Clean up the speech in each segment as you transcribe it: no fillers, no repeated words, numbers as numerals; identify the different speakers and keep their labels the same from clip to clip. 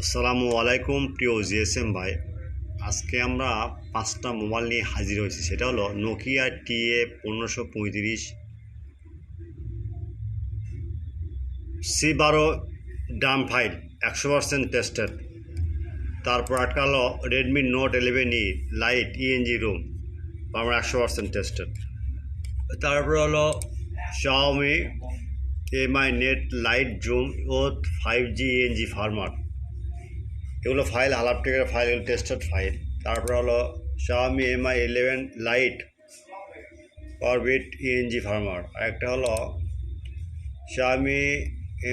Speaker 1: আসসালামু আলাইকুম প্রিয় জিএসএম ভাই। আজকে আমরা 5টা মোবাইল নিয়ে হাজির হয়েছি। সেটা হলো Nokia TA 1535, C12 Dam file 100% tested. তারপর একটা হলো Redmi note 11E lite ENG ROM, আমরা 100% টেস্টেড। তারপর হলো Xiaomi Mi net lite zoom ও 5G ENG ফার্মার, এগুলো ফাইল হালাপটিকের ফাইল, এগুলো টেস্টেড ফাইল। তারপর হলো Xiaomi Mi 11 lite orbit ENG firmware, আর একটা হলো Xiaomi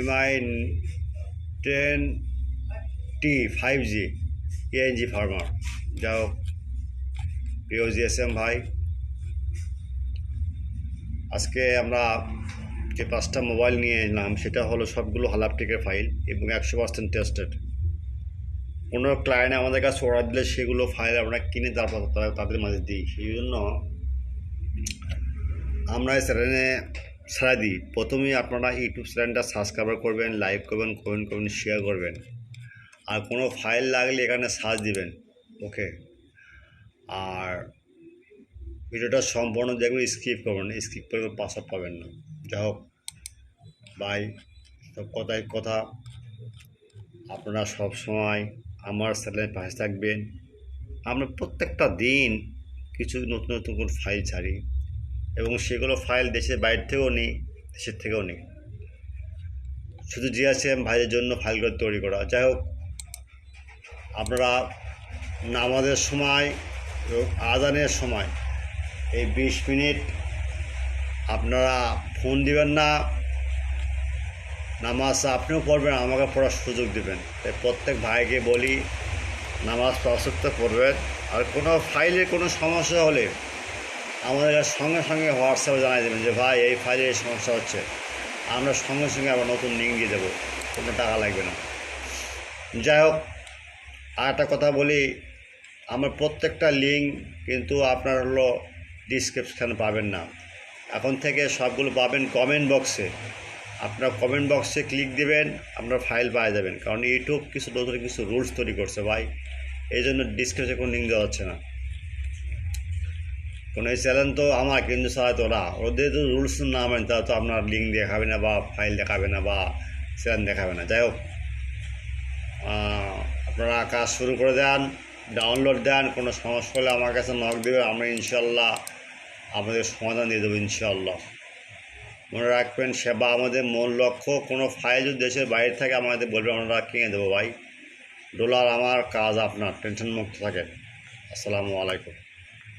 Speaker 1: Mi 10T 5G ENG farmer. যা হোক প্রিয় জিএসএম ভাই, আজকে আমরা যে 5টা মোবাইল নিয়ে এলাম সেটা হলো সবগুলো হালাপটিকের ফাইল এবং 100% টেস্টেড। কোনো ক্লায়েন্ট আমাদের কাছে অর্ডার দিলে সেগুলো ফাইল আমরা কিনে তারপর তাদের মাঝে দিই। সেই জন্য আমরা এই চ্যানেলে ছাড়া দিই। প্রথমেই আপনারা ইউটিউব চ্যানেলটা সাবস্ক্রাইব করবেন, লাইক করবেন, কমেন্ট করবেন, শেয়ার করবেন, আর কোনো ফাইল লাগলে এখানে সার্চ দিবেন। ওকে, আর ভিডিওটা সম্পূর্ণ দেখবেন, স্কিপ করবেন না, স্কিপ করে পাসওয়ার্ড পাবেন না। যাই হোক ভাই, সব কথাই কথা, আপনারা সব সময় আমার চ্যানেলের পাশে থাকবেন। আমরা প্রত্যেকটা দিন কিছু নতুন নতুন করে ফাইল ছাড়ি এবং সেগুলো ফাইল দেশের বাইরে থেকেও নিই, দেশের থেকেও নিই। শুধু জিএসএম ভাইয়ের জন্য ফাইলগুলো তৈরি করা। যাই হোক, আপনারা নামাজের সময় এবং আজানের সময় এই 20 মিনিট আপনারা ফোন দিবেন না, নামাজ আপনিও পড়বেন, আমাকে পড়ার সুযোগ দেবেন। তাই প্রত্যেক ভাইকে বলি নামাজ পাঁচওয়াক্ত পড়বেন। আর কোনো ফাইলের কোনো সমস্যা হলে আমাদের সঙ্গে সঙ্গে হোয়াটসঅ্যাপে জানিয়ে দেবেন যে ভাই এই ফাইলে এই সমস্যা হচ্ছে, আমরা সঙ্গে সঙ্গে আবার নতুন লিঙ্ক দিয়ে দেবো, কোনো টাকা লাগবে না। যাই হোক, আর একটা কথা বলি, আমার প্রত্যেকটা লিঙ্ক কিন্তু আপনার হলো ডিসক্রিপশানে পাবেন না, এখন থেকে সবগুলো পাবেন কমেন্ট বক্সে। আপনার কমেন্ট বক্সে ক্লিক দেবেন, আপনার ফাইল পাওয়া যাবেন। কারণ ইউটিউব কিছু নতুন কিছু রুলস তৈরি করছে ভাই, এই জন্য ডিসক্রিপশনে কোনো লিঙ্ক দেওয়া হচ্ছে না। কোনো এই চ্যানেল তো আমার, কিন্তু চালাতে ওদের তো রুলস না মানেন, তারা তো আপনার লিঙ্ক দেখাবে না বা ফাইল দেখাবে না বা চ্যানেল দেখাবে না। যাই হোক, আপনারা কাজ শুরু করে দেন, ডাউনলোড দেন। কোনো সমস্যা হলে আমার কাছে নক দেবে, আমরা ইনশাল্লাহ আমাদের সমাধান দিয়ে দেবো ইনশাল্লাহ। মনে রাখবেন, সেবা আমাদের মূল লক্ষ্য। কোনো ফাইল যদি দেশের বাইরে থাকে আমাদের বলবে, আমরা কিনে দেবো ভাই। ডলার আমার, কাজ আপনার, টেনশন মুক্ত থাকেন। আসসালামু আলাইকুম।